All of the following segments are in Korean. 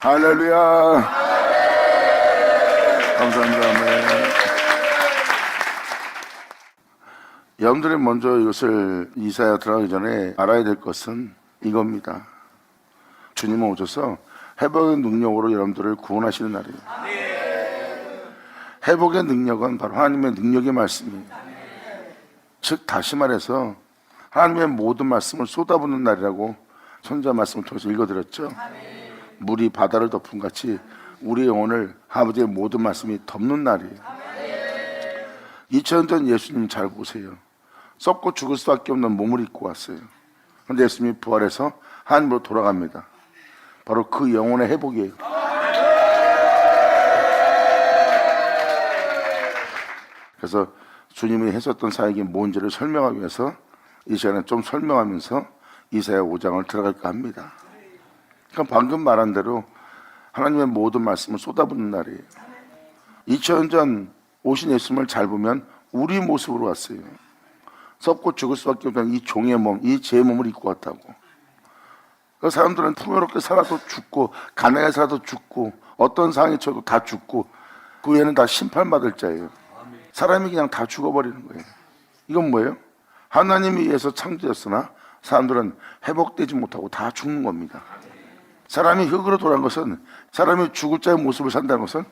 할렐루야. 감사합니다. 네. 여러분들이 먼저 이것을 이사야 들어가기 전에 알아야 될 것은 이겁니다. 주님은 오셔서 회복의 능력으로 여러분들을 구원하시는 날이에요. 회복의 능력은 바로 하나님의 능력의 말씀이에요. 즉 다시 말해서 하나님의 모든 말씀을 쏟아붓는 날이라고 선지자 말씀을 통해서 읽어드렸죠. 물이 바다를 덮은 같이 우리의 영혼을 아버지의 모든 말씀이 덮는 날이에요. 2000년 전 예수님 잘 보세요. 썩고 죽을 수밖에 없는 몸을 입고 왔어요. 그런데 예수님이 부활해서 하나님으로 돌아갑니다. 바로 그 영혼의 회복이에요. 그래서 주님이 했었던 사역이 뭔지를 설명하기 위해서 이 시간에 좀 설명하면서 이사야 5장을 들어갈까 합니다. 그러니까 방금 말한 대로 하나님의 모든 말씀을 쏟아붓는 날이에요. 2000년 전 오신 예수님을 잘 보면 우리 모습으로 왔어요. 썩고 죽을 수밖에 없는 이 종의 몸, 이 제 몸을 입고 왔다고. 그 사람들은 풍요롭게 살아도 죽고 가난하게 살아도 죽고 어떤 상황에 처해도 다 죽고 그 외에는 다 심판받을 자예요. 사람이 그냥 다 죽어버리는 거예요. 이건 뭐예요? 하나님에 의해서 창조됐으나 사람들은 회복되지 못하고 다 죽는 겁니다. 사람이 흙으로 돌아간 것은, 사람이 죽을 자의 모습을 산다는 것은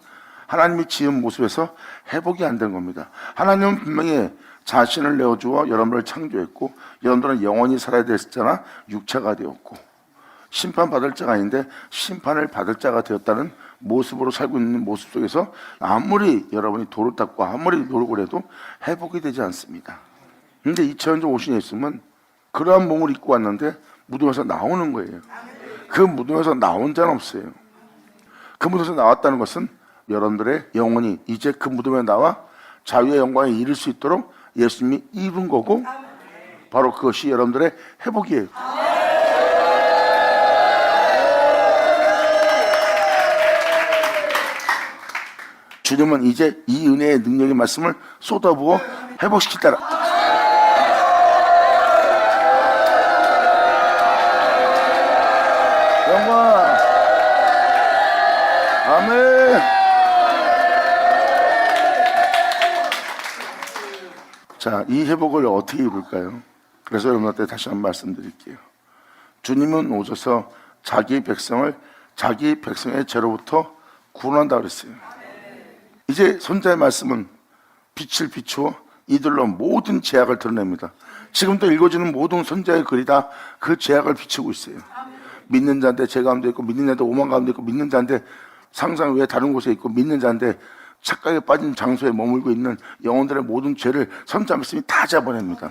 하나님이 지은 모습에서 회복이 안 된 겁니다. 하나님은 분명히 자신을 내어주어 여러분을 창조했고 여러분들은 영원히 살아야 됐잖아. 육체가 되었고 심판받을 자가 아닌데 심판을 받을 자가 되었다는 모습으로 살고 있는 모습 속에서 아무리 여러분이 돌을 닦고 아무리 노력을 해도 회복이 되지 않습니다. 그런데 2000년 전 오신 예수님은 그러한 몸을 입고 왔는데 무덤에서 나오는 거예요. 그 무덤에서 나온 자는 없어요. 그 무덤에서 나왔다는 것은 여러분들의 영혼이 이제 그 무덤에 나와 자유의 영광에 이를 수 있도록 예수님이 이룬 거고 바로 그것이 여러분들의 회복이에요. 주님은 이제 이 은혜의 능력의 말씀을 쏟아부어 회복시키더라. 영광. 아멘. 자, 이 회복을 어떻게 이룰까요? 그래서 여러분한테 다시 한번 말씀드릴게요. 주님은 오셔서 자기 백성의 죄로부터 구원한다 그랬어요. 이제 선지자의 말씀은 빛을 비추어 이들로 모든 죄악을 드러냅니다. 지금도 읽어지는 모든 선지자의 글이 다 그 죄악을 비추고 있어요. 믿는 자인데 죄 가운데 있고, 믿는 자인데 오만 가운데 있고, 믿는 자인데 상상 외에 다른 곳에 있고, 믿는 자인데 착각에 빠진 장소에 머물고 있는 영혼들의 모든 죄를 선지자 말씀이 다 잡아냅니다.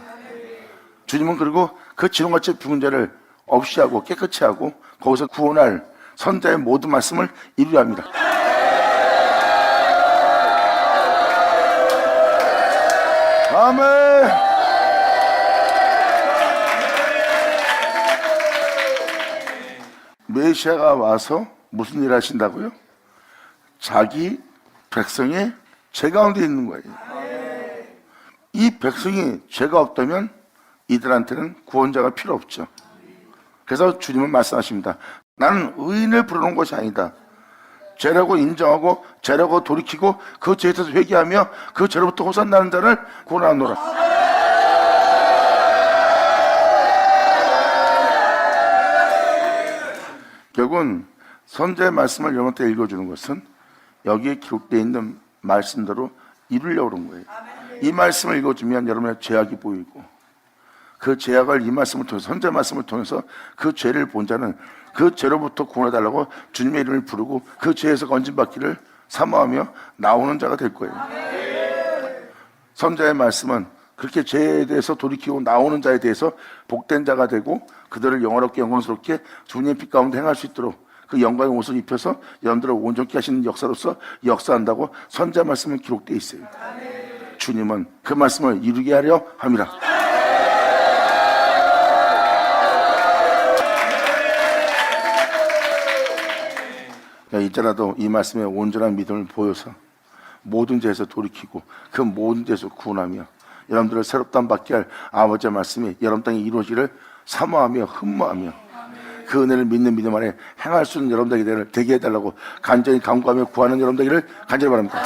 주님은 그리고 그 지렁같이 죽은 자를 없이 하고 깨끗이 하고 거기서 구원할 선지자의 모든 말씀을 이루려 합니다. 아멘. 메시아가 와서 무슨 일 하신다고요? 자기 백성의 죄 가운데 있는 거예요. 이 백성이 죄가 없다면 이들한테는 구원자가 필요 없죠. 그래서 주님은 말씀하십니다. 나는 의인을 부르는 것이 아니다. 죄라고 인정하고 죄라고 돌이키고 그 죄에 대해서 회개하며 그 죄로부터 호산나는 자를 구원하노라. 결국은 선지자의 말씀을 여러분한테 읽어주는 것은 여기에 기록되어 있는 말씀대로 이루려고 그런 거예요. 이 말씀을 읽어주면 여러분의 죄악이 보이고 그 죄악을 이 말씀을 통해서, 선지자의 말씀을 통해서 그 죄를 본 자는 그 죄로부터 구원해달라고 주님의 이름을 부르고 그 죄에서 건진받기를 사모하며 나오는 자가 될 거예요. 선지자의 말씀은 그렇게 죄에 대해서 돌이키고 나오는 자에 대해서 복된 자가 되고 그들을 영화롭게 영광스럽게 주님의 빛 가운데 행할 수 있도록 그 영광의 옷을 입혀서 여러분들을 온전케 하시는 역사로서 역사한다고 선지자 말씀은 기록되어 있어요. 주님은 그 말씀을 이루게 하려 함이라. 이제라도 이 말씀에 온전한 믿음을 보여서 모든 죄에서 돌이키고 그 모든 죄에서 구원하며 여러분들을 새롭다 받게 할 아버지의 말씀이 여러분 땅에 이루어지기를 사모하며 흠모하며 그 은혜를 믿는 믿음 안에 행할 수 있는 여러분들에게 되게 해달라고 간절히 간구하며 구하는 여러분들에게를 간절히 바랍니다.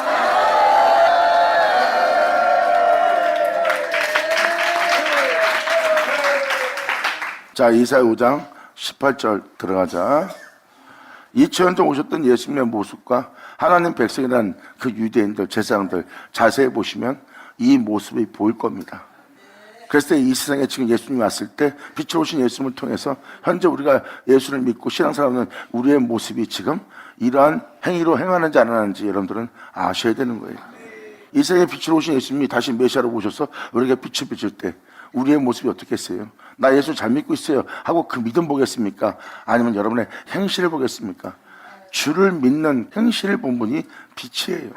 자, 이사야 5장 18절 들어가자. 2000년 전 오셨던 예수님의 모습과 하나님 백성이란 그 유대인들, 제사장들 자세히 보시면 이 모습이 보일 겁니다. 그래서 이 세상에 지금 예수님이 왔을 때 빛으로 오신 예수님을 통해서 현재 우리가 예수를 믿고 신앙생활하는 우리의 모습이 지금 이러한 행위로 행하는지 안 하는지 여러분들은 아셔야 되는 거예요. 이 세상에 빛으로 오신 예수님이 다시 메시아로 오셔서 우리에게 빛을 비출 때 우리의 모습이 어떻겠어요? 나 예수 잘 믿고 있어요 하고 그 믿음 보겠습니까? 아니면 여러분의 행실을 보겠습니까? 주를 믿는 행실을 본 분이 빛이에요.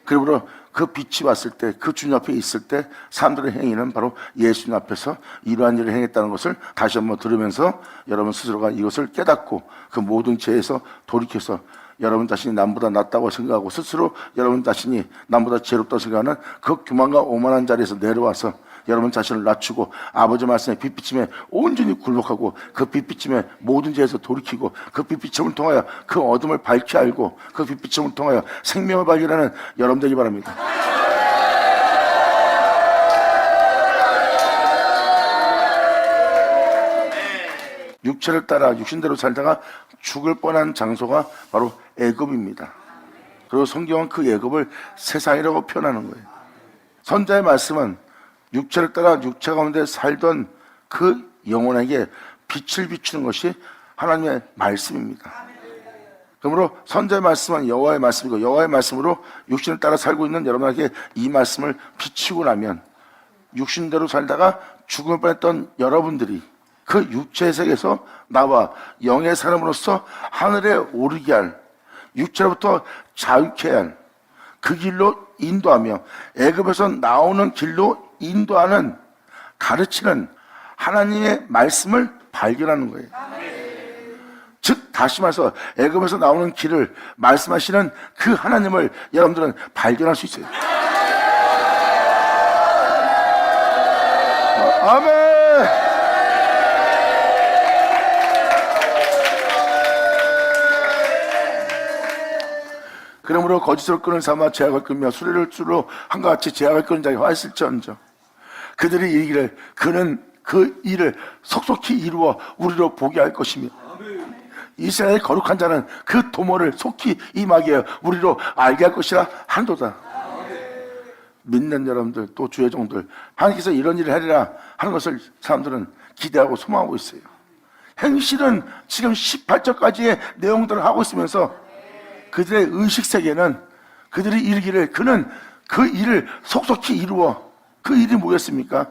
그러므로 그 빛이 왔을 때, 그 주님 앞에 있을 때 사람들의 행위는 바로 예수님 앞에서 이러한 일을 행했다는 것을 다시 한번 들으면서 여러분 스스로가 이것을 깨닫고 그 모든 죄에서 돌이켜서 여러분 자신이 남보다 낫다고 생각하고 스스로 여러분 자신이 남보다 지혜롭다고 생각하는 그 교만과 오만한 자리에서 내려와서 여러분 자신을 낮추고 아버지 말씀에 빛비침에 온전히 굴복하고 그 빛비침에 모든 죄에서 돌이키고 그 빛비침을 통하여 그 어둠을 밝히 알고 그 빛비침을 통하여 생명을 발견하는 여러분 되기 바랍니다. 육체를 따라 육신대로 살다가 죽을 뻔한 장소가 바로 애굽입니다. 그리고 성경은 그 애굽을 세상이라고 표현하는 거예요. 선자의 말씀은 육체를 따라 육체 가운데 살던 그 영혼에게 빛을 비추는 것이 하나님의 말씀입니다. 그러므로 선자의 말씀은 여호와의 말씀이고 여호와의 말씀으로 육신을 따라 살고 있는 여러분에게 이 말씀을 비추고 나면 육신대로 살다가 죽을 뻔했던 여러분들이 그 육체의 세계에서 나와 영의 사람으로서 하늘에 오르게 할 육체로부터 자유케 할 그 길로 인도하며 애굽에서 나오는 길로 인도하는 가르치는 하나님의 말씀을 발견하는 거예요. 즉 다시 말해서 애굽에서 나오는 길을 말씀하시는 그 하나님을 여러분들은 발견할 수 있어요. 아멘. 그러므로 거짓으로 끄는 삼아 제약을 끌며 수레를 줄로 한과 같이 제약을 끄는 자가 화있을지언정 그들이 이르기를 그는 그 일을 속속히 이루어 우리로 보게 할 것이며 이스라엘의 거룩한 자는 그 도모를 속히 임하게 우리로 알게 할 것이라 한도다. 믿는 여러분들 또 주의 종들 하나님께서 이런 일을 하리라 하는 것을 사람들은 기대하고 소망하고 있어요. 행실은 지금 18절까지의 내용들을 하고 있으면서 그들의 의식세계는 그들이 이르기를 그는 그 일을 속속히 이루어 그 일이 뭐겠습니까?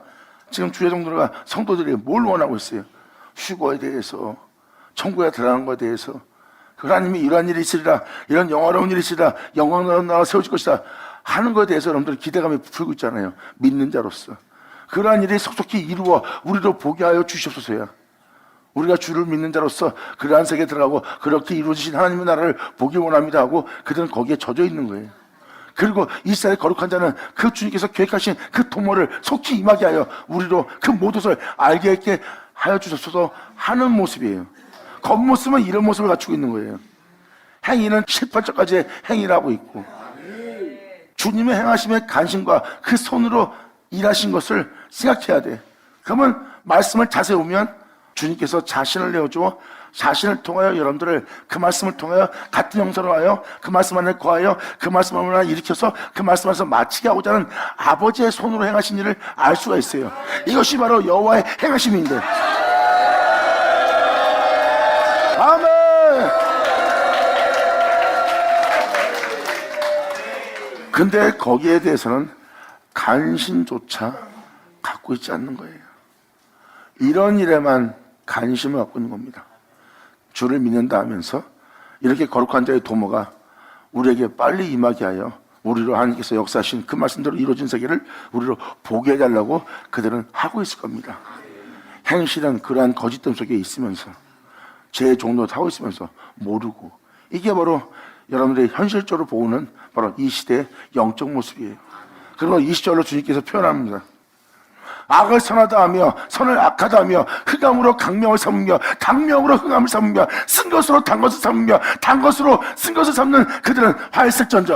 지금 주의 종들과 성도들이 뭘 원하고 있어요? 휴거에 대해서 천국에 들어가는 것에 대해서 하나님이 이러한 일이 있으리라 이런 영화로운 일이 있으리라 영광스러운 나라가 세워질 것이다 하는 것에 대해서 여러분들 기대감이 부풀고 있잖아요. 믿는 자로서 그러한 일이 속속히 이루어 우리도 보게 하여 주시옵소서야. 우리가 주를 믿는 자로서 그러한 세계에 들어가고 그렇게 이루어지신 하나님의 나라를 보기 원합니다 하고 그들은 거기에 젖어 있는 거예요. 그리고 이스라엘 거룩한 자는 그 주님께서 계획하신 그 도모를 속히 임하게 하여 우리로 그 모든 것을 알게 있게 하여 주셨소서 하는 모습이에요. 겉모습은 이런 모습을 갖추고 있는 거예요. 행위는 18절까지의 행위를 하고 있고 주님의 행하심의 간신과 그 손으로 일하신 것을 생각해야 돼. 그러면 말씀을 자세히 보면 주님께서 자신을 내어주어 자신을 통하여 여러분들을 그 말씀을 통하여 같은 형상으로 하여 그 말씀 안에 거하여 그 말씀 안에 일으켜서 그 말씀 안에서 마치게 하고자 하는 아버지의 손으로 행하신 일을 알 수가 있어요. 이것이 바로 여호와의 행하심인데. 아멘. 근데 거기에 대해서는 간신조차 갖고 있지 않는 거예요. 이런 일에만 관심을 갖고 있는 겁니다. 주를 믿는다 하면서 이렇게 거룩한 자의 도모가 우리에게 빨리 임하게 하여 우리로 하나님께서 역사하신 그 말씀대로 이루어진 세계를 우리로 보게 해달라고 그들은 하고 있을 겁니다. 행실은 그러한 거짓됨 속에 있으면서 제 종로를 하고 있으면서 모르고 이게 바로 여러분들이 현실적으로 보는 바로 이 시대의 영적 모습이에요. 그리고 20절로 주님께서 표현합니다. 악을 선하다 하며 선을 악하다 하며 흑암으로 강명을 삼으며 강명으로 흑암을 삼으며 쓴 것으로 단 것을 삼으며 단 것으로 쓴 것을 삼는 그들은 화했을전저.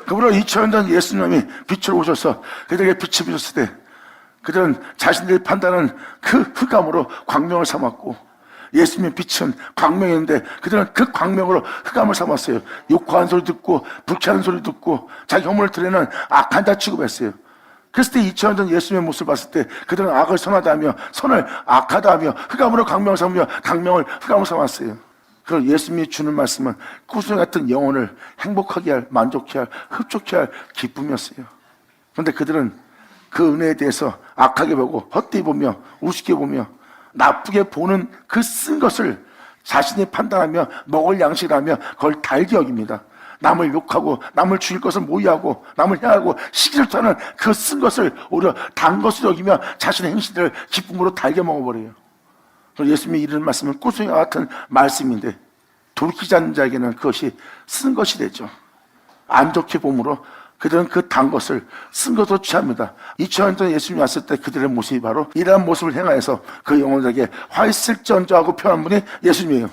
그러므로 2000년 전 예수님이 빛으로 오셔서 그들에게 빛을 비쳤을 때 그들은 자신들이 판단하는 그 흑암으로 광명을 삼았고, 예수님의 빛은 광명이었는데 그들은 그 광명으로 흑암을 삼았어요. 욕하는 소리 듣고 불쾌한 소리 듣고 자기 허물을 드러내는 악한 자 취급했어요. 그랬을 때 2000년 전 예수님의 모습을 봤을 때 그들은 악을 선하다 하며 선을 악하다 하며 흑암으로 강명을 삼으며 강명을 흑암을 삼았어요. 그리고 예수님이 주는 말씀은 꾸준히 같은 영혼을 행복하게 할, 만족해 할, 흡족해 할 기쁨이었어요. 그런데 그들은 그 은혜에 대해서 악하게 보고 헛되이 보며 우습게 보며 나쁘게 보는 그 쓴 것을 자신이 판단하며 먹을 양식이라며 그걸 달게 여깁니다. 남을 욕하고 남을 죽일 것을 모의하고 남을 해하고 시기를 타는 그 쓴 것을 오히려 단 것으로 여기며 자신의 행실을 기쁨으로 달게 먹어버려요. 예수님이 이르는 말씀은 꾸중이와 같은 말씀인데 돌이키지 않는 자에게는 그것이 쓴 것이 되죠. 안 좋게 봄으로 그들은 그 단 것을 쓴 것으로 취합니다. 2000년 전 예수님이 왔을 때 그들의 모습이 바로 이러한 모습을 행하여서 그 영혼에게 화있을전저 하고 표현한 분이 예수님이에요.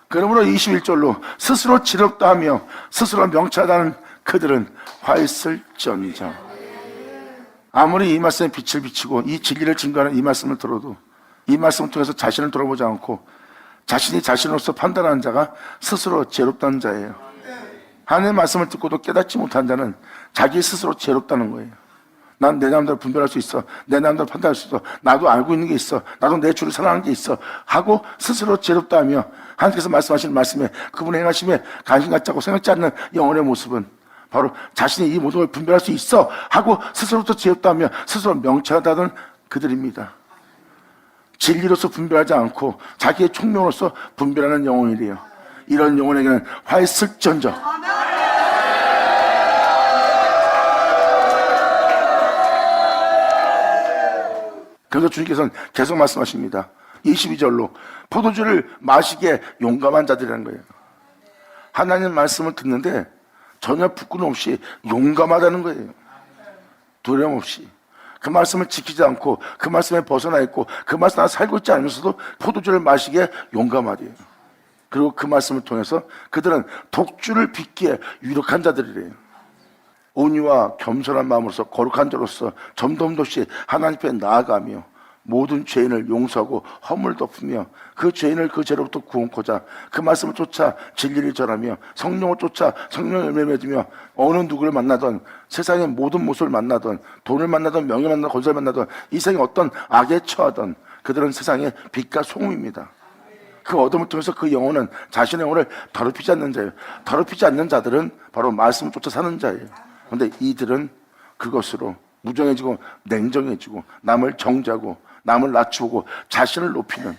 그러므로 21절로 스스로 지럽다 하며 스스로 명철하다는 그들은 화있을전저. 아무리 이 말씀에 빛을 비치고 이 진리를 증거하는 이 말씀을 들어도 이 말씀을 통해서 자신을 돌아보지 않고 자신이 자신으로서 판단하는 자가 스스로 죄롭다는 자예요. 하나님의 말씀을 듣고도 깨닫지 못한 자는 자기 스스로 죄롭다는 거예요. 난 내 나름대로 분별할 수 있어. 내 나름대로 판단할 수 있어. 나도 알고 있는 게 있어. 나도 내 주를 사랑하는 게 있어. 하고 스스로 죄롭다 하며 하나님께서 말씀하시는 말씀에 그분의 행하심에 관심 갖지 않고 생각지 않는 영혼의 모습은 바로 자신이 이 모든 걸 분별할 수 있어 하고 스스로부터 죄롭다 하며 스스로 명철하다는 그들입니다. 진리로서 분별하지 않고 자기의 총명으로서 분별하는 영혼이래요. 이런 영혼에게는 화있을전저. 그래서 주님께서는 계속 말씀하십니다. 22절로 포도주를 마시기에 용감한 자들이라는 거예요. 하나님 말씀을 듣는데 전혀 부끄럼 없이 용감하다는 거예요. 두려움 없이. 그 말씀을 지키지 않고 그 말씀에 벗어나 있고 그 말씀 안에 살고 있지 않으면서도 포도주를 마시기에 용감하대요. 그리고 그 말씀을 통해서 그들은 독주를 빚기에 유력한 자들이래요. 온유와 겸손한 마음으로서 거룩한 자로서 점점씩 하나님 앞에 나아가며 모든 죄인을 용서하고 허물을 덮으며 그 죄인을 그 죄로부터 구원코자 그 말씀을 쫓아 진리를 전하며 성령을 쫓아 성령을 열매 맺으며 어느 누구를 만나던 세상의 모든 모습을 만나던 돈을 만나던 명예를 만나던 건설을 만나던 이 세상의 어떤 악에 처하던 그들은 세상의 빛과 소금입니다. 그 어둠을 통해서 그 영혼은 자신의 영혼을 더럽히지 않는 자예요. 더럽히지 않는 자들은 바로 말씀을 쫓아 사는 자예요. 그런데 이들은 그것으로 무정해지고 냉정해지고 남을 정죄하고 남을 낮추고 자신을 높이는,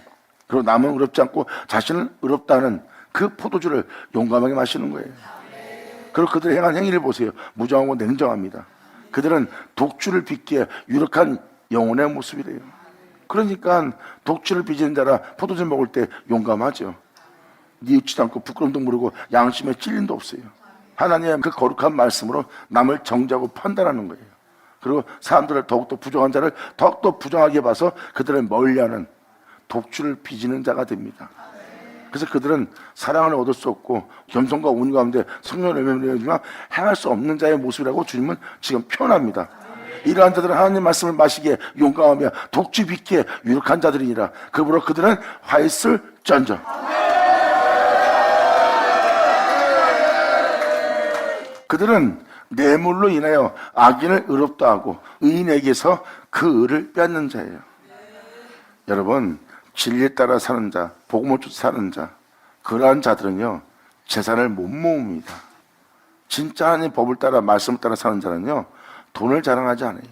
그리고 남은 의롭지 않고 자신을 의롭다는 그 포도주를 용감하게 마시는 거예요. 그리고 그들의 행한 행위를 보세요. 무정하고 냉정합니다. 그들은 독주를 빚기에 유력한 영혼의 모습이래요. 그러니까 독주를 빚는 자라 포도주 먹을 때 용감하죠. 뉘우치지 않고 부끄럼도 모르고 양심에 찔림도 없어요. 하나님의 그 거룩한 말씀으로 남을 정죄하고 판단하는 거예요. 그리고 사람들을 더욱더 부정한 자를 더욱더 부정하게 봐서 그들을 멀리하는 독주를 빚는 자가 됩니다. 그래서 그들은 사랑을 얻을 수 없고 겸손과 온유 가운데 성령을 열매내지만 행할 수 없는 자의 모습이라고 주님은 지금 표현합니다. 이러한 자들은 하나님 말씀을 마시기에 용감하며 독주 빚기에 유력한 자들이니라. 그러므로 그들은 화있을전저. 그들은 뇌물로 인하여 악인을 의롭다 하고 의인에게서 그 의를 뺏는 자예요. 여러분, 진리에 따라 사는 자, 복음을 쫓아 사는 자, 그러한 자들은요 재산을 못 모읍니다. 진짜 하나님 법을 따라 말씀을 따라 사는 자는요 돈을 자랑하지 않아요.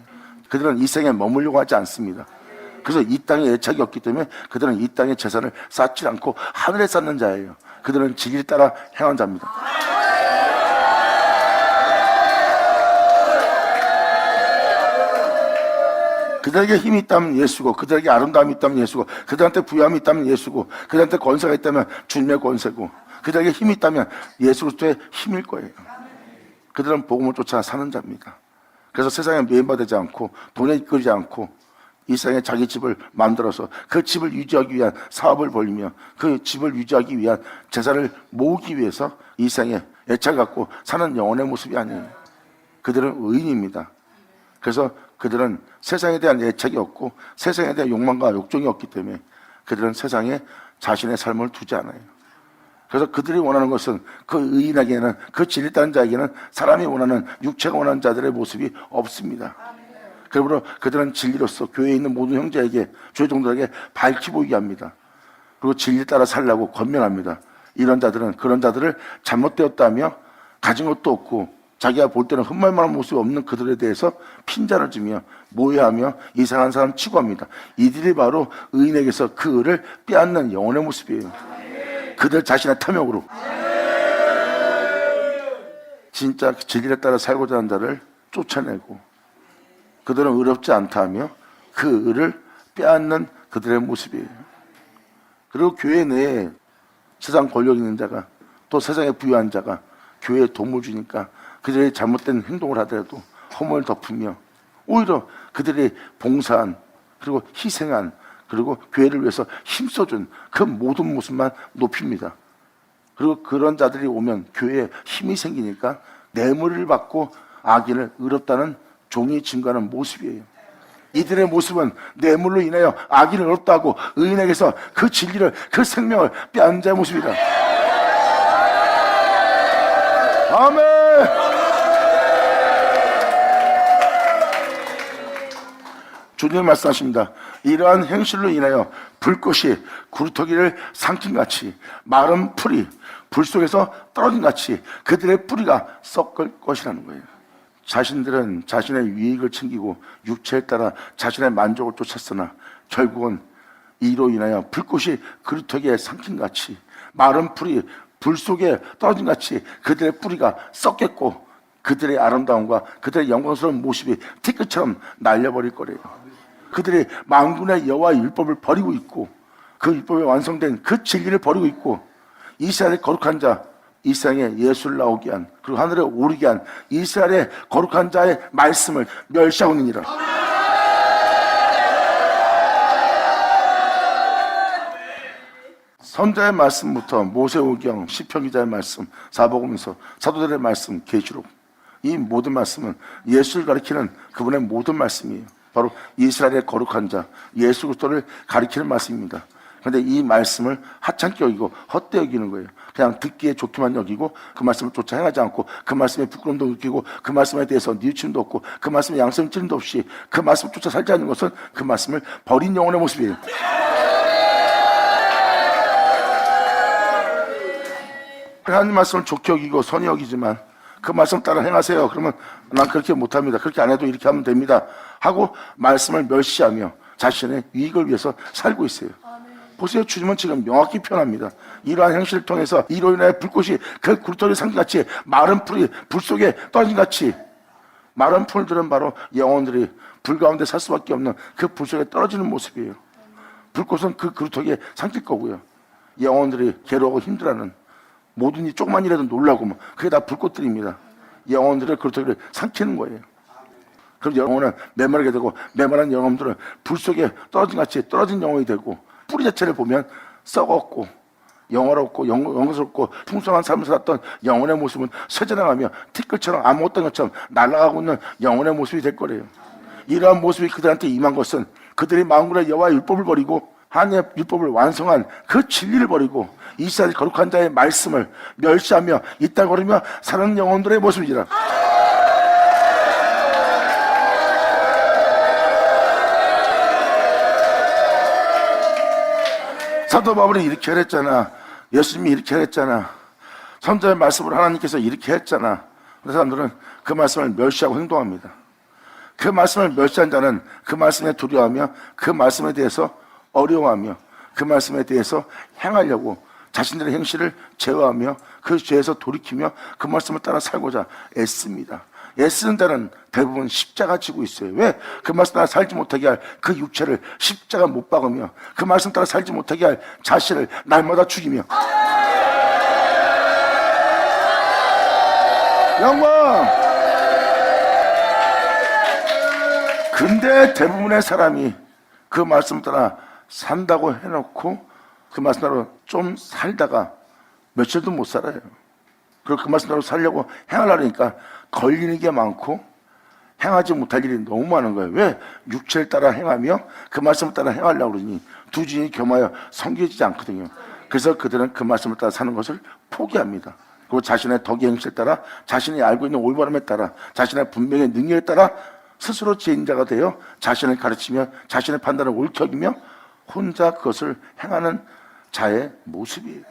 그들은 이 생에 머물려고 하지 않습니다. 그래서 이 땅에 애착이 없기 때문에 그들은 이 땅에 재산을 쌓지 않고 하늘에 쌓는 자예요. 그들은 진리에 따라 행한 자입니다. 그들에게 힘이 있다면 예수고, 그들에게 아름다움이 있다면 예수고, 그들한테 부유함이 있다면 예수고, 그들한테 권세가 있다면 주님의 권세고, 그들에게 힘이 있다면 예수 그리스도의 힘일 거예요. 그들은 복음을 쫓아 사는 자입니다. 그래서 세상에 매인받지 않고 돈에 이끌리지 않고 이 세상에 자기 집을 만들어서 그 집을 유지하기 위한 사업을 벌이며 그 집을 유지하기 위한 재산을 모으기 위해서 이 세상에 애착 갖고 사는 영혼의 모습이 아니에요. 그들은 의인입니다. 그래서 그들은 세상에 대한 애착이 없고 세상에 대한 욕망과 욕정이 없기 때문에 그들은 세상에 자신의 삶을 두지 않아요. 그래서 그들이 원하는 것은 그 의인에게는, 그 진리 따른 자에게는 사람이 원하는, 육체가 원하는 자들의 모습이 없습니다. 그러므로 그들은 진리로서 교회에 있는 모든 형제에게, 교회 종들에게 밝히 보이게 합니다. 그리고 진리 따라 살라고 권면합니다. 이런 자들은 그런 자들을 잘못되었다며 가진 것도 없고 자기가 볼 때는 흠말만한 모습이 없는 그들에 대해서 핀잔을 주며 모해하며 이상한 사람 취급합니다. 이들이 바로 의인에게서 그 의를 빼앗는 영혼의 모습이에요. 그들 자신의 탐욕으로 진짜 진리에 따라 살고자 하는 자를 쫓아내고 그들은 의롭지 않다 하며 그 의를 빼앗는 그들의 모습이에요. 그리고 교회 내에 세상 권력 있는 자가 또 세상에 부유한 자가 교회에 도움을 주니까 그들이 잘못된 행동을 하더라도 허물을 덮으며 오히려 그들이 봉사한 그리고 희생한 그리고 교회를 위해서 힘써준 그 모든 모습만 높입니다. 그리고 그런 자들이 오면 교회에 힘이 생기니까 뇌물을 받고 악인을 의롭다는 종이 증거하는 모습이에요. 이들의 모습은 뇌물로 인하여 악인을 의롭다 하고 의인에게서 그 진리를, 그 생명을 빼앗는 자의 모습이다. 아멘. 주님 말씀하십니다. 이러한 행실로 인하여 불꽃이 구루터기를 삼킨 같이 마른 풀이 불 속에서 떨어진 같이 그들의 뿌리가 썩을 것이라는 거예요. 자신들은 자신의 유익을 챙기고 육체에 따라 자신의 만족을 쫓았으나 결국은 이로 인하여 불꽃이 그루터기에 삼킨 같이 마른 풀이 불 속에 떨어진 같이 그들의 뿌리가 썩겠고 그들의 아름다움과 그들의 영광스러운 모습이 티끌처럼 날려버릴 거래요. 그들이 만군의 여호와의 율법을 버리고 있고 그 율법에 완성된 그 진리를 버리고 있고 이스라엘의 거룩한 자, 이 세상에 예수를 나오게 한 그리고 하늘에 오르게 한 이스라엘의 거룩한 자의 말씀을 멸시하고 있느니라. 선자의 말씀부터 모세오경, 시편 기자의 말씀, 사복음서, 사도들의 말씀, 계시록 이 모든 말씀은 예수를 가리키는 그분의 모든 말씀이에요. 바로 이스라엘의 거룩한 자 예수 그리스도를 가리키는 말씀입니다. 그런데 이 말씀을 하찮게 여기고 헛되이 여기는 거예요. 그냥 듣기에 좋게만 여기고 그 말씀을 쫓아 행하지 않고 그 말씀에 부끄러움도 느끼고 그 말씀에 대해서 뉘우침도 없고 그 말씀에 양심찔림도 없이 그 말씀을 쫓아 살지 않는 것은 그 말씀을 버린 영혼의 모습이에요. 하나님 말씀을 좋게 여기고 선히 여기지만 그 말씀 따라 행하세요. 그러면 난 그렇게 못합니다. 그렇게 안 해도 이렇게 하면 됩니다. 하고 말씀을 멸시하며 자신의 유익을 위해서 살고 있어요. 보세요. 주님은 지금 명확히 표현합니다. 이러한 행실을 통해서 이로 인해 불꽃이 그 굴뚝이 삼기같이 마른 풀이 불 속에 떨어진 같이 마른 풀들은 바로 영혼들이 불 가운데 살 수밖에 없는 그 불 속에 떨어지는 모습이에요. 불꽃은 그 그루터기에 삼킬 거고요. 영혼들이 괴로워하고 힘들어하는 모든 일 조금만 일해도 놀라고 그게 다 불꽃들입니다. 영혼들의 그루터기를 삼키는 거예요. 그럼 영혼은 메마르게 되고 메마른 영혼들은 불 속에 떨어진 같이 떨어진 영혼이 되고 뿌리 자체를 보면 썩었고 영화롭고 영광스럽고 풍성한 삶을 살았던 영혼의 모습은 쇠져나가며 티끌처럼 아무것도 것처럼 날아가고 있는 영혼의 모습이 될 거래요. 이러한 모습이 그들한테 임한 것은 그들이 만군의 여호와의 율법을 버리고 하나님의 율법을 완성한 그 진리를 버리고 이스라엘 거룩한 자의 말씀을 멸시하며 이따거리며 사는 영혼들의 모습이라. 사도 바울이 이렇게 했잖아. 예수님이 이렇게 했잖아. 선자의 말씀으로 하나님께서 이렇게 했잖아. 그래서 사람들은 그 말씀을 멸시하고 행동합니다. 그 말씀을 멸시한 자는 그 말씀에 두려워하며 그 말씀에 대해서 어려워하며 그 말씀에 대해서 행하려고 자신들의 행실을 제어하며 그 죄에서 돌이키며 그 말씀을 따라 살고자 애씁니다. 애쓰는 자는 대부분 십자가 지고 있어요. 왜? 그 말씀 따라 살지 못하게 할 그 육체를 십자가 못 박으며 그 말씀 따라 살지 못하게 할 자신을 날마다 죽이며. 영광! 근데 대부분의 사람이 그 말씀 따라 산다고 해놓고 그 말씀 따라 좀 살다가 며칠도 못 살아요. 그리고 그 말씀 따라 살려고 행하려니까 걸리는 게 많고 행하지 못할 일이 너무 많은 거예요. 왜? 육체를 따라 행하며 그 말씀을 따라 행하려고 그러니 두 진이 겸하여 섬겨지지 않거든요. 그래서 그들은 그 말씀을 따라 사는 것을 포기합니다. 그리고 자신의 덕의 행실에 따라 자신이 알고 있는 올바름에 따라 자신의 분명의 능력에 따라 스스로 지혜인자가 되어 자신을 가르치며 자신의 판단을 옳게 여기며 혼자 그것을 행하는 자의 모습이에요.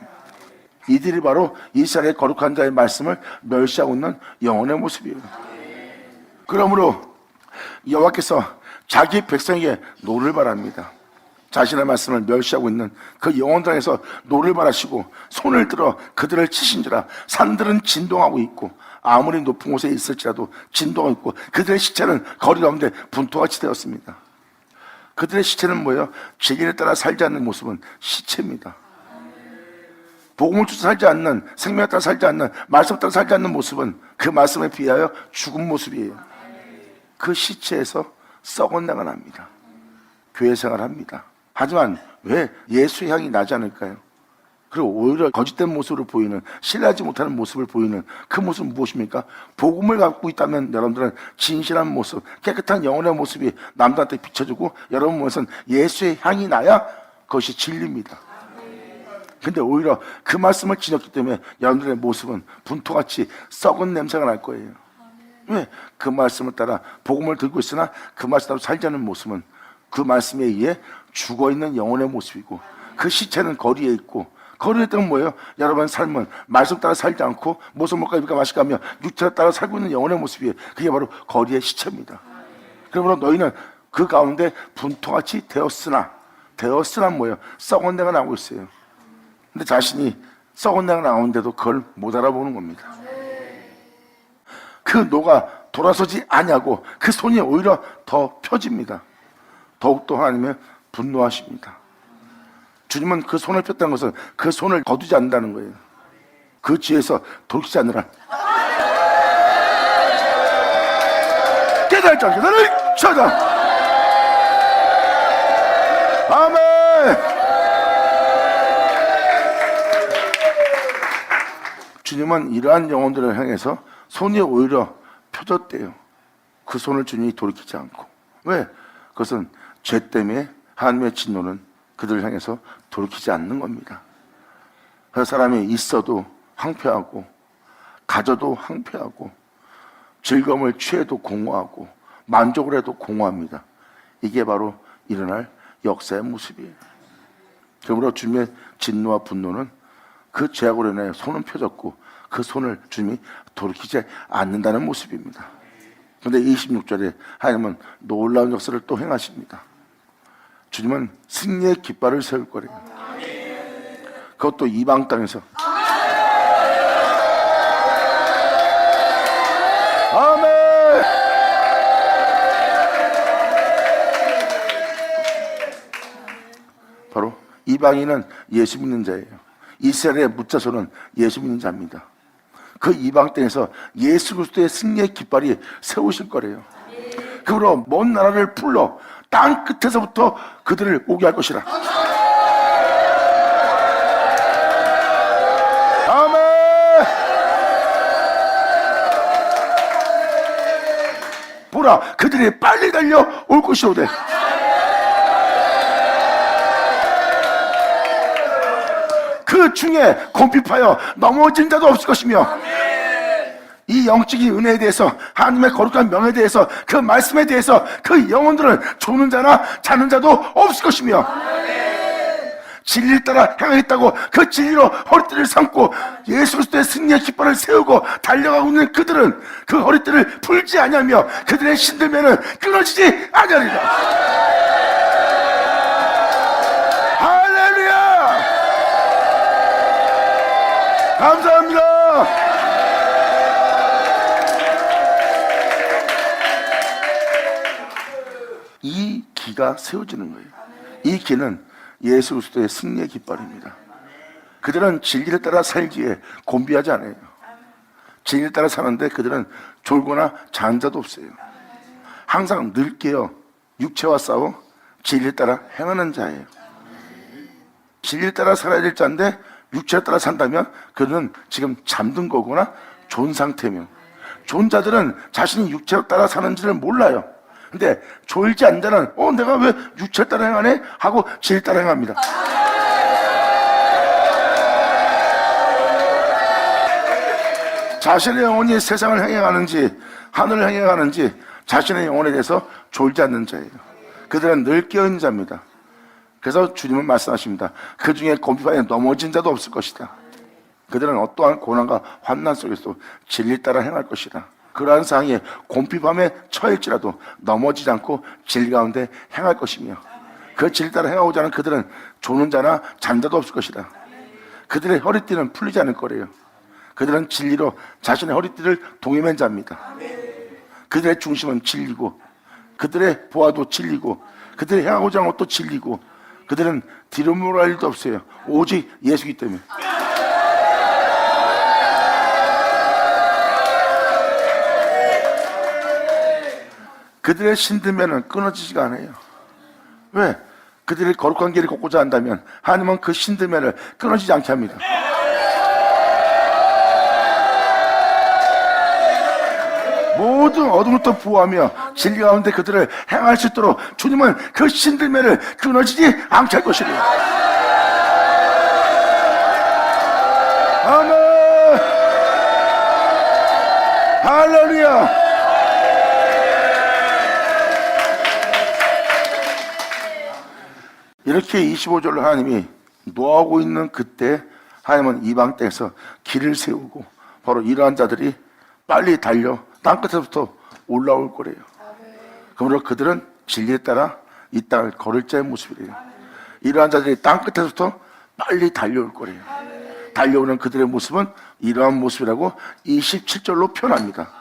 이들이 바로 이스라엘의 거룩한 자의 말씀을 멸시하고 있는 영혼의 모습이에요. 그러므로 여호와께서 자기 백성에게 노를 바랍니다. 자신의 말씀을 멸시하고 있는 그 영혼들에게서 노를 바라시고 손을 들어 그들을 치신지라. 산들은 진동하고 있고 아무리 높은 곳에 있을지라도 진동하고 있고 그들의 시체는 거리 가운데 분토같이 되었습니다. 그들의 시체는 뭐예요? 진리를 따라 살지 않는 모습은 시체입니다. 복음을 쫓아 살지 않는, 생명에 따라 살지 않는, 말씀에 따라 살지 않는 모습은 그 말씀에 비하여 죽은 모습이에요. 그 시체에서 썩은 내가 납니다. 교회 생활합니다. 하지만 왜 예수의 향이 나지 않을까요? 그리고 오히려 거짓된 모습으로 보이는, 신뢰하지 못하는 모습을 보이는 그 모습은 무엇입니까? 복음을 갖고 있다면 여러분들은 진실한 모습, 깨끗한 영혼의 모습이 남들한테 비춰주고 여러분 몸에서는 예수의 향이 나야 그것이 진리입니다. 근데 오히려 그 말씀을 지녔기 때문에 여러분들의 모습은 분토같이 썩은 냄새가 날 거예요. 왜? 그 말씀을 따라 복음을 들고 있으나 그 말씀 따라 살지 않는 모습은 그 말씀에 의해 죽어있는 영혼의 모습이고 그 시체는 거리에 있고, 거리에 있다면 뭐예요? 여러분의 삶은 말씀 따라 살지 않고 모습 먹고 입을까 마실까 하며 육체를 따라 살고 있는 영혼의 모습이에요. 그게 바로 거리의 시체입니다. 그러므로 너희는 그 가운데 분토같이 되었으나 뭐예요? 썩은 내가 나오고 있어요. 근데 자신이 썩은 내가 나오는데도 그걸 못 알아보는 겁니다. 그 노가 돌아서지 아니하고 그 손이 오히려 더 펴집니다. 더욱더 하나님은 분노하십니다. 주님은 그 손을 폈다는 것은 그 손을 거두지 않는다는 거예요. 그 지혜에서 돌이키지 않느라. 깨달을 자 깨달을 찾아. 아멘. 주님은 이러한 영혼들을 향해서 손이 오히려 펴졌대요. 그 손을 주님이 돌이키지 않고. 왜? 그것은 죄 때문에 하나님의 진노는 그들을 향해서 돌이키지 않는 겁니다. 그 사람이 있어도 황폐하고 가져도 황폐하고 즐거움을 취해도 공허하고 만족을 해도 공허합니다. 이게 바로 일어날 역사의 모습이에요. 그러므로 주님의 진노와 분노는 그 죄악으로 인해 손은 펴졌고 그 손을 주님이 돌이키지 않는다는 모습입니다. 그런데 26절에 하나님은 놀라운 역사를 또 행하십니다. 주님은 승리의 깃발을 세울 거래요. 그것도 이방 땅에서. 아멘. 바로 이방인은 예수 믿는 자예요. 이스라엘의 묻자손은 예수 믿는 자입니다. 그 이방 땅에서 예수 그리스도의 승리의 깃발이 세우실 거래요. 그러므로 먼 나라를 불러 땅 끝에서부터 그들을 오게 할 것이라. 아멘. 보라, 그들이 빨리 달려 올 것이오되. 그 중에 곰핍하여 넘어진 자도 없을 것이며, 이 영적인 은혜에 대해서, 하나님의 거룩한 명에 대해서, 그 말씀에 대해서 그 영혼들은 조는 자나 자는 자도 없을 것이며, 진리를 따라 행하겠다고 그 진리로 허리띠를 삼고 예수 그리스도의 승리의 깃발을 세우고 달려가고 있는 그들은 그 허리띠를 풀지 아니하며 그들의 신들면은 끊어지지 아니하리라. 할렐루야. 감사합니다. 기가 세워지는 거예요. 이 기는 예수 그리스도의 승리의 깃발입니다. 그들은 진리를 따라 살기에 곤비하지 않아요. 진리를 따라 사는데 그들은 졸거나 잔 자도 없어요. 항상 늘 깨어 육체와 싸워 진리를 따라 행하는 자예요. 진리를 따라 살아야 될 자인데 육체를 따라 산다면 그는 지금 잠든 거거나 존 상태며, 존 자들은 자신이 육체를 따라 사는지를 몰라요. 근데 졸지 않은 자는 내가 왜 육체를 따라 행하네? 하고 진리를 따라 행합니다. 자신의 영혼이 세상을 행해가는지 하늘을 행해가는지 자신의 영혼에 대해서 졸지 않는 자예요. 그들은 늘 깨어있는 자입니다. 그래서 주님은 말씀하십니다. 그 중에 곰비바에 넘어진 자도 없을 것이다. 그들은 어떠한 고난과 환난 속에서 진리 따라 행할 것이다. 그러한 상황에 곰비밤에 처할지라도 넘어지지 않고 진리 가운데 행할 것이며, 그 진리 따라 행하고자 하는 그들은 조는 자나 잔 자도 없을 것이다. 그들의 허리띠는 풀리지 않을 거래요. 그들은 진리로 자신의 허리띠를 동여맨 자입니다. 그들의 중심은 진리고, 그들의 보아도 진리고, 그들이 행하고자 하는 것도 진리고, 그들은 뒤로 물어갈 일도 없어요. 오직 예수이기 때문에. 그들의 신들매는 끊어지지가 않아요. 왜? 그들이 거룩한 길을 걷고자 한다면 하나님은 그 신들매를 끊어지지 않게 합니다. 모든 어둠부터 보호하며 진리 가운데 그들을 행할 수 있도록 주님은 그 신들매를 끊어지지 않게 할 것이래요. 아멘. 할렐루야. 이렇게 25절로 하나님이 노하고 있는 그때 하나님은 이방 땅에서 길을 세우고 바로 이러한 자들이 빨리 달려 땅끝에서부터 올라올 거래요. 그러므로 그들은 진리에 따라 이 땅을 걸을 자의 모습이래요. 이러한 자들이 땅끝에서부터 빨리 달려올 거래요. 달려오는 그들의 모습은 이러한 모습이라고 27절로 표현합니다.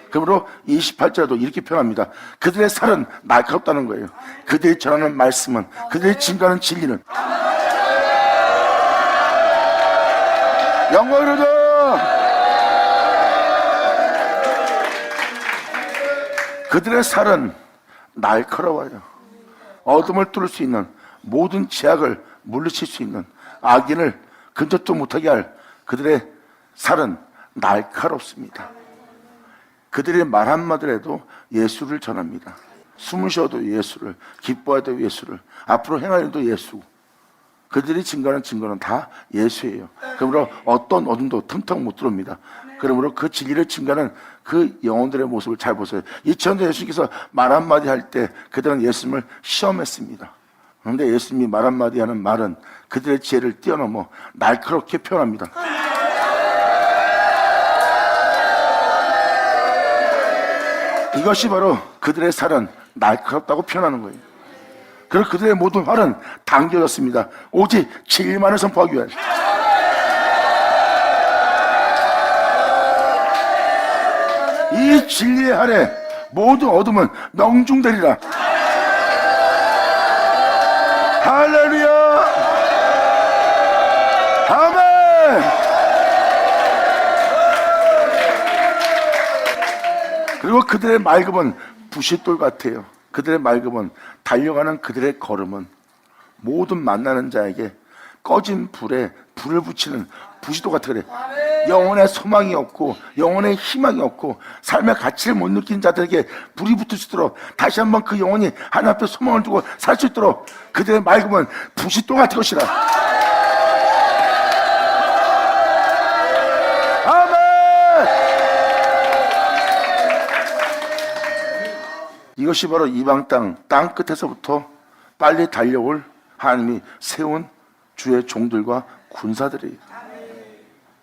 그러므로 28절에도 이렇게 표현합니다. 그들의 살은 날카롭다는 거예요. 그들이 전하는 말씀은, 그들이 증거하는 진리는 영광을 얻어. 그들의 살은 날카로워요. 어둠을 뚫을 수 있는 모든 제약을 물리칠 수 있는 악인을 근접도 못하게 할 그들의 살은 날카롭습니다. 그들이 말 한마디라도 예수를 전합니다. 숨을 쉬어도 예수를, 기뻐해도 예수를, 앞으로 행할 일도 예수. 그들이 증거하는 증거는 다 예수예요. 그러므로 어떤 어둠도 틈턱 못 들어옵니다. 그러므로 그 진리를 증거하는 그 영혼들의 모습을 잘 보세요. 2000년 예수님께서 말 한마디 할 때 그들은 예수님을 시험했습니다. 그런데 예수님이 말 한마디 하는 말은 그들의 지혜를 뛰어넘어 날카롭게 표현합니다. 이것이 바로 그들의 살은 날카롭다고 표현하는 거예요. 그리고 그들의 모든 활은 당겨졌습니다. 오직 진리만을 선포하기 위해. 이 진리의 활에 모든 어둠은 명중되리라. 할렐루야. 아멘. 그리고 그들의 맑음은 부싯돌 같아요. 그들의 맑음은, 달려가는 그들의 걸음은 모든 만나는 자에게 꺼진 불에 불을 붙이는 부싯돌 같아. 그래. 영혼의 소망이 없고 영혼의 희망이 없고 삶의 가치를 못 느낀 자들에게 불이 붙을 수 있도록, 다시 한번 그 영혼이 하나님 앞에 소망을 두고 살 수 있도록 그들의 맑음은 부싯돌 같은 것이라. 이것이 바로 이방 땅 끝에서부터 빨리 달려올 하나님이 세운 주의 종들과 군사들이에요.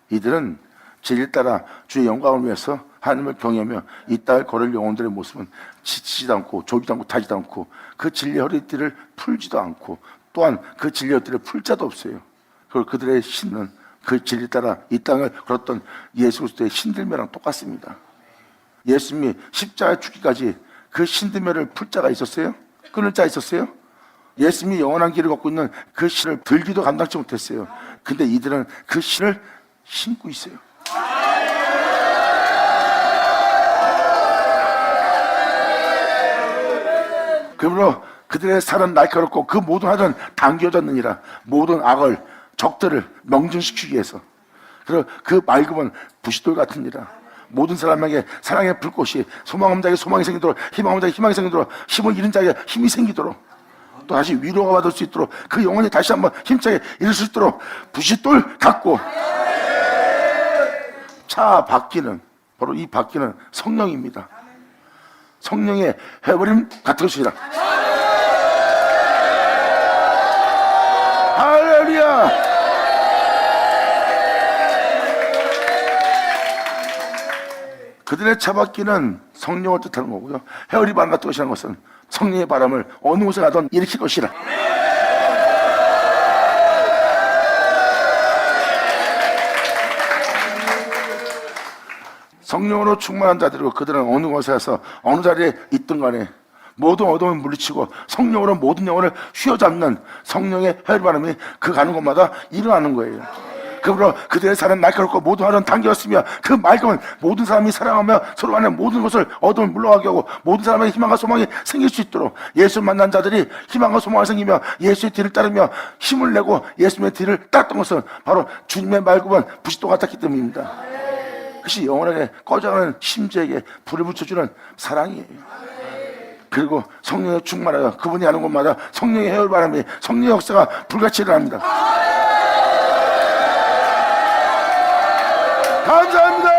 이들은 진리 따라 주의 영광을 위해서 하나님을 경외하며 이 땅을 걸을 영혼들의 모습은 지치지도 않고 졸지도 않고 타지도 않고 그 진리의 허리띠를 풀지도 않고 또한 그 진리의 허리띠를 풀 자도 없어요. 그리고 그들의 신은 그 진리 따라 이 땅을 걸었던 예수 그리스도의 신들매랑 똑같습니다. 예수님이 십자가에 죽기까지 그 신들매를 풀 자가 있었어요? 끊을 자 있었어요? 예수님이 영원한 길을 걷고 있는 그 신을 들기도 감당치 못했어요. 근데 이들은 그 신을 신고 있어요. 그러므로 그들의 살은 날카롭고 그 모든 하던 당겨졌느니라. 모든 악을 적들을 명중시키기 위해서. 그리고 그 맑음은 부싯돌 같으니라. 모든 사람에게 사랑의 불꽃이, 소망 없는 자에게 소망이 생기도록, 희망 없는 자에게 희망이 생기도록, 힘을 잃은 자에게 힘이 생기도록, 또 다시 위로가 받을 수 있도록, 그 영혼이 다시 한번 힘차게 이룰 수 있도록 부싯돌 같고, 차 바퀴는 바로 이 바퀴는 성령입니다. 성령의 해버림 같은 것이라. 할렐루야. 그들의 차바퀴는 성령을 뜻하는 거고요. 헤어리 바람 같은 것이라는 것은 성령의 바람을 어느 곳에 가든 일으킬 것이라. 성령으로 충만한 자들이고 그들은 어느 곳에 가서 어느 자리에 있든 간에 모든 어둠을 물리치고 성령으로 모든 영혼을 휘어잡는 성령의 헤어리 바람이 그 가는 곳마다 일어나는 거예요. 그러므로 그들의 살은 날카롭고 모든 활은 당겼으며 그 맑음은 모든 사람이 사랑하며 서로 간의 모든 것을 어둠을 물러가게 하고 모든 사람에게 희망과 소망이 생길 수 있도록 예수를 만난 자들이 희망과 소망을 생기며 예수의 뒤를 따르며 힘을 내고 예수님의 뒤를 따랐던 것은 바로 주님의 맑음은 부싯돌 같았기 때문입니다. 그것이 영원하게 꺼져가는 심지에게 불을 붙여주는 사랑이에요. 그리고 성령에 충만하여 그분이 하는 곳마다 성령의 해열바람이 성령의 역사가 불같이 일어납니다. 감사합니다.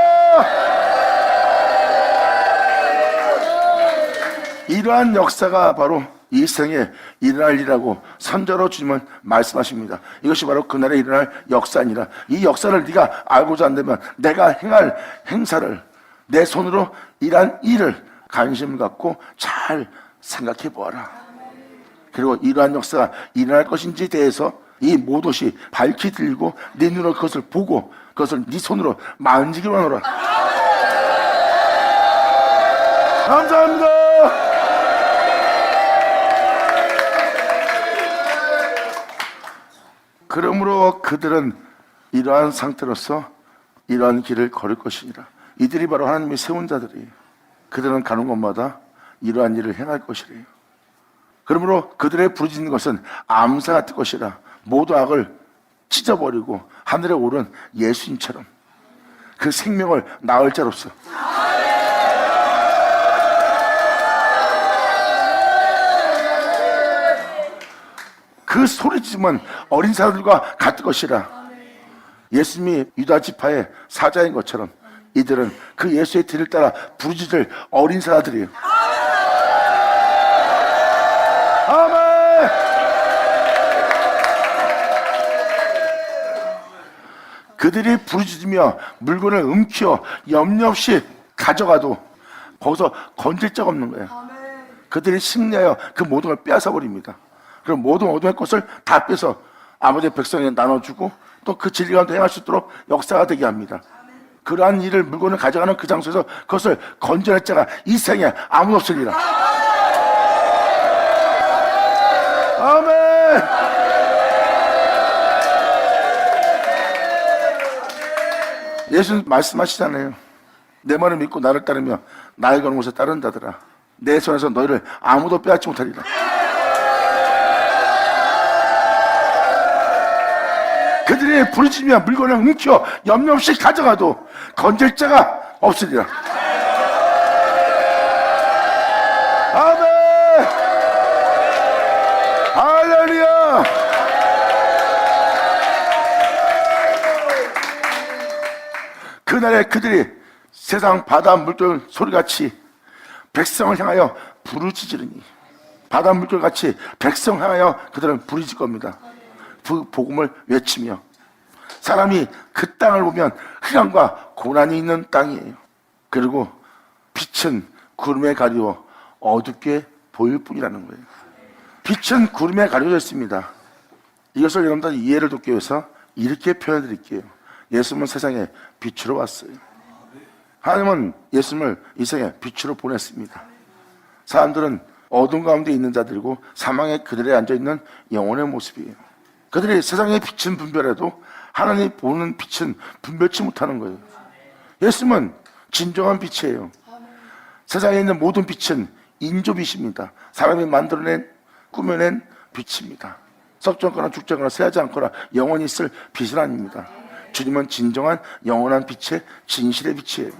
이러한 역사가 바로 이 생에 일어날 일이라고 선저로 주님은 말씀하십니다. 이것이 바로 그날에 일어날 역사 아니라 이 역사를 네가 알고자 한다면 내가 행할 행사를 내 손으로 일한 일을 관심을 갖고 잘 생각해 보아라. 그리고 이러한 역사가 일어날 것인지에 대해서 이 모독이 밝히 들고 네 눈으로 그것을 보고 그것을 네 손으로 만지기만 하노라. 감사합니다. 그러므로 그들은 이러한 상태로서 이러한 길을 걸을 것이니라. 이들이 바로 하나님이 세운 자들이에요. 그들은 가는 곳마다 이러한 일을 행할 것이래요. 그러므로 그들의 부르짖는 것은 암사 같을 것이라. 모두 악을 찢어버리고 하늘에 오른 예수님처럼 그 생명을 낳을 자로서 그 소리지만 어린 사람들과 같을 것이라. 예수님이 유다 지파의 사자인 것처럼 이들은 그 예수의 뒤를 따라 부르짖을 어린 사자들이에요. 아멘. 그들이 부르짖으며 물건을 움켜 염려 없이 가져가도 거기서 건질 적 없는 거예요. 그들이 승리하여 그 모든 걸 빼앗아 버립니다. 그럼 모든 어둠의 것을 다 빼서 아버지의 백성에게 나눠주고 또 그 진리 가운데 행할 수 있도록 역사가 되게 합니다. 그러한 일을 물건을 가져가는 그 장소에서 그것을 건져낼 자가 이 생에 아무도 없으리라. 아멘. 예수는 말씀하시잖아요. 내 말을 믿고 나를 따르며 나의 가는 곳에 따른다더라. 내 손에서 너희를 아무도 빼앗지 못하리라. 그들이 부르짖으며 물건을 움켜 염려 없이 가져가도 건질 자가 없으리라. 아멘. 할렐루야. 그날에 그들이 세상 바다 물결 소리같이 백성을 향하여 부르짖으리니 바다 물결같이 백성 향하여 그들은 부르짖을 겁니다. 그 복음을 외치며 사람이 그 땅을 보면 흑암과 고난이 있는 땅이에요. 그리고 빛은 구름에 가리워 어둡게 보일 뿐이라는 거예요. 빛은 구름에 가려져 있습니다. 이것을 여러분들 이해를 돕기 위해서 이렇게 표현해 드릴게요. 예수님은 세상에 빛으로 왔어요. 하나님은 예수님을 이 세상에 빛으로 보냈습니다. 사람들은 어둠 가운데 있는 자들이고 사망의 그들에 앉아있는 영혼의 모습이에요. 그들이 세상의 빛은 분별해도 하나님 보는 빛은 분별치 못하는 거예요. 예수님은 진정한 빛이에요. 세상에 있는 모든 빛은 인조빛입니다. 사람이 만들어낸 꾸며낸 빛입니다. 썩지 않거나 죽지 않거나 쇠하지 않거나 영원히 있을 빛은 아닙니다. 주님은 진정한 영원한 빛의 진실의 빛이에요.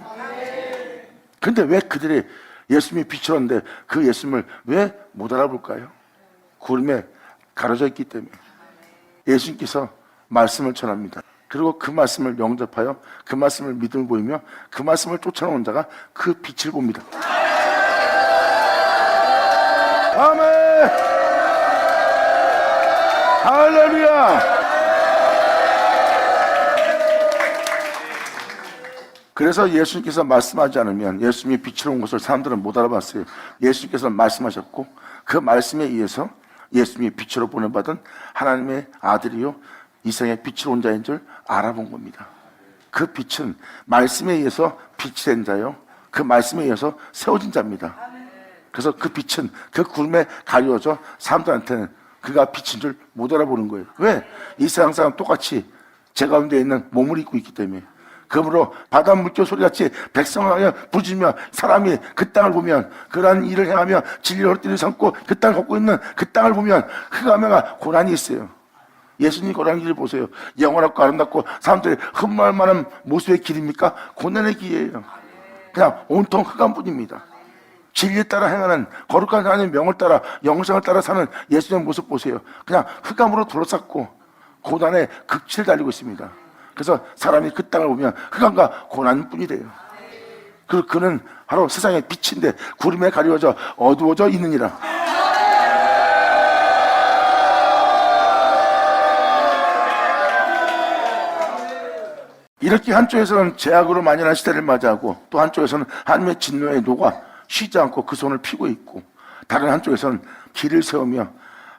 그런데 왜 그들이 예수님이 빛이었는데 그 예수님을 왜 못 알아볼까요? 구름에 가려져 있기 때문에. 예수님께서 말씀을 전합니다. 그리고 그 말씀을 영접하여 그 말씀을 믿음을 보이며 그 말씀을 쫓아오는 자가 그 빛을 봅니다. 아멘! 할렐루야! 그래서 예수님께서 말씀하지 않으면 예수님이 빛으로 온 것을 사람들은 못 알아봤어요. 예수님께서 말씀하셨고 그 말씀에 의해서 예수님이 빛으로 보내받은 하나님의 아들이요 이 세상의 빛으로 온 자인 줄 알아본 겁니다. 그 빛은 말씀에 의해서 빛이 된 자요 그 말씀에 의해서 세워진 자입니다. 그래서 그 빛은 그 구름에 가려져 사람들한테는 그가 빛인 줄 못 알아보는 거예요. 왜? 이 세상 사람 똑같이 제 가운데 있는 몸을 입고 있기 때문에. 그러므로 바다 물결 소리같이 백성하여 부르짖으며 사람이 그 땅을 보면 그러한 일을 행하며 진리를 헛되이 삼고 그 땅을 걷고 있는 그 땅을 보면 흑암에가 고난이 있어요. 예수님 고난의 길을 보세요. 영원하고 아름답고 사람들이 흠모할 만한 모습의 길입니까? 고난의 길이에요. 그냥 온통 흑암뿐입니다. 진리에 따라 행하는 거룩한 하나님의 명을 따라 영생을 따라 사는 예수님의 모습 보세요. 그냥 흑암으로 둘러쌌고 고난의 극치를 달리고 있습니다. 그래서 사람이 그 땅을 보면 흑암과 고난뿐이래요. 그리고 그는 바로 세상의 빛인데 구름에 가려져 어두워져 있느니라. 이렇게 한쪽에서는 제약으로 만연한 시대를 맞이하고 또 한쪽에서는 하나님의 진노의 노가 쉬지 않고 그 손을 피고 있고 다른 한쪽에서는 길을 세우며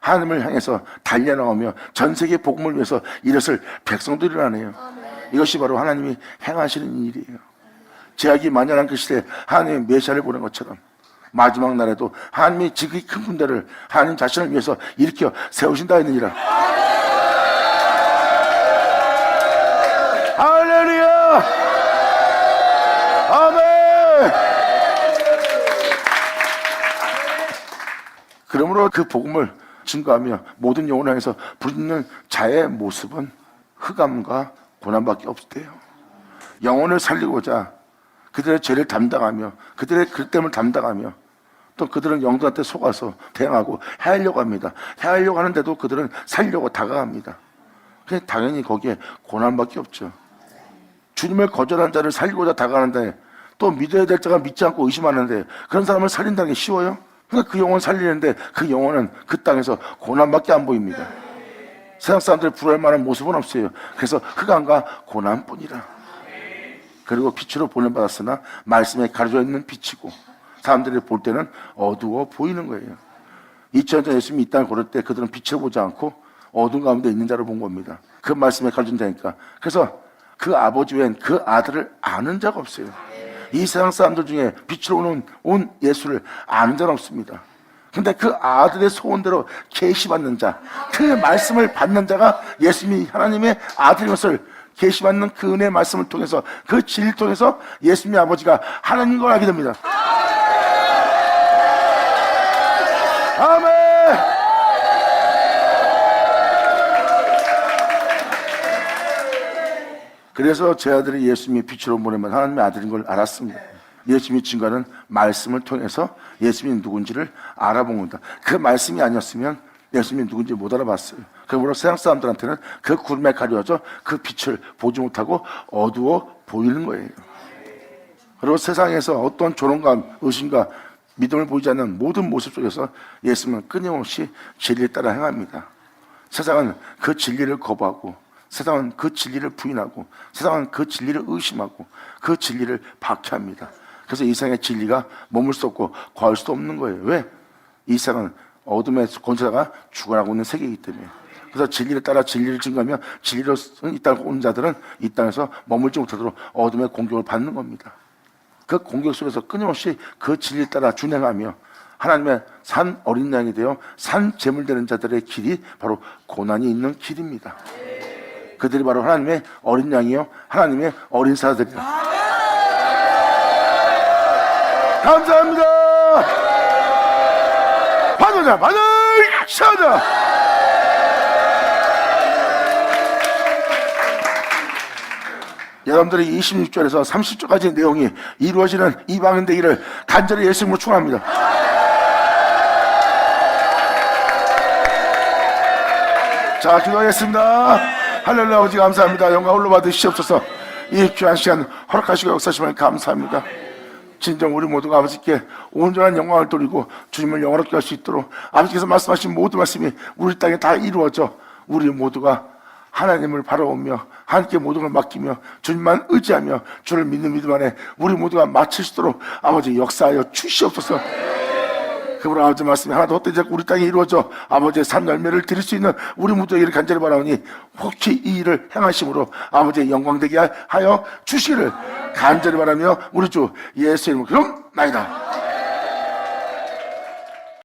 하나님을 향해서 달려나오며 전 세계 복음을 위해서 일었을 백성들이 일어나네요. 이것이 바로 하나님이 행하시는 일이에요. 제약이 만연한 그 시대에 하나님의 메시아를 보낸 것처럼 마지막 날에도 하나님이 지극히 큰 군대를 하나님 자신을 위해서 일으켜 세우신다 했느니라. 할렐루야! 아멘! 그러므로 그 복음을 증거하며 모든 영혼을 향해서 부르짖는 자의 모습은 흑암과 고난밖에 없대요. 영혼을 살리고자 그들의 죄를 담당하며 그들의 그릇됨을 담당하며 또 그들은 영들한테 속아서 대항하고 해하려고 합니다. 해하려고 하는데도 그들은 살려고 다가갑니다. 당연히 거기에 고난밖에 없죠. 주님을 거절한 자를 살리고자 다가가는데 또 믿어야 될 자가 믿지 않고 의심하는데 그런 사람을 살린다는 게 쉬워요? 그러니까 그 영혼 살리는데 그 영혼은 그 땅에서 고난밖에 안 보입니다. 세상 사람들이 부러울 만한 모습은 없어요. 그래서 흑암과 고난뿐이라. 그리고 빛으로 보내받았으나 말씀에 가려져 있는 빛이고 사람들이 볼 때는 어두워 보이는 거예요. 2000년 전 예수님이 이 땅을 걸을 때 그들은 빛을 보지 않고 어두운 가운데 있는 자를 본 겁니다. 그 말씀에 가려진 자니까. 그래서 그 아버지 외엔 그 아들을 아는 자가 없어요. 이 세상 사람들 중에 빛으로 온 예수를 아는 자는 없습니다. 근데 그 아들의 소원대로 계시받는 자, 그 말씀을 받는 자가 예수님이 하나님의 아들인 것을 계시받는 그 은혜의 말씀을 통해서 그 진리를 통해서 예수님의 아버지가 하나님인 걸 알게 됩니다. 아멘! 그래서 제 아들이 예수님이 빛으로 보내면 하나님의 아들인 걸 알았습니다. 예수님이 증거하는 말씀을 통해서 예수님이 누군지를 알아본 겁니다. 그 말씀이 아니었으면 예수님이 누군지 못 알아봤어요. 그러므로 세상 사람들한테는 그 구름에 가려져 그 빛을 보지 못하고 어두워 보이는 거예요. 그리고 세상에서 어떤 조롱감, 의심과 믿음을 보이지 않는 모든 모습 속에서 예수님은 끊임없이 진리에 따라 행합니다. 세상은 그 진리를 거부하고 세상은 그 진리를 부인하고 세상은 그 진리를 의심하고 그 진리를 박해합니다. 그래서 이 세상의 진리가 머물 수 없고 거할 수도 없는 거예요. 왜? 이 세상은 어둠의 권세자가 주관하고 있는 세계이기 때문에. 그래서 진리를 따라 진리를 증거하며 진리로 이 땅에 온 자들은 이 땅에서 머물지 못하도록 어둠의 공격을 받는 겁니다. 그 공격 속에서 끊임없이 그 진리를 따라 준행하며 하나님의 산 어린 양이 되어 산 제물 되는 자들의 길이 바로 고난이 있는 길입니다. 그들이 바로 하나님의 어린 양이요 하나님의 어린 사들이다. 감사합니다. 받으자 받을 샤자. 여러분들이 26절에서 30절까지 내용이 이루어지는 이 방언 되기를 간절히 예수님으로 축원합니다. 자, 기도하겠습니다. 할렐루야. 아버지 감사합니다. 영광 홀로 받으시옵소서. 이 귀한 시간 허락하시고 역사하시면 감사합니다. 진정 우리 모두가 아버지께 온전한 영광을 돌리고 주님을 영원롭게 할 수 있도록 아버지께서 말씀하신 모든 말씀이 우리 땅에 다 이루어져 우리 모두가 하나님을 바라보며 하나님께 모든 걸 맡기며 주님만 의지하며 주를 믿는 믿음 안에 우리 모두가 마칠 수 있도록 아버지 역사하여 주시옵소서. 그러므로 아버지 말씀이 하나도 헛되지 않고 우리 땅에 이루어져 아버지의 산 열매를 드릴 수 있는 우리 모두에게 간절히 바라오니 혹시 이 일을 행하심으로 아버지의 영광되게 하여 주시기를 간절히 바라며 우리 주 예수의 이름으로 그럼 나이다.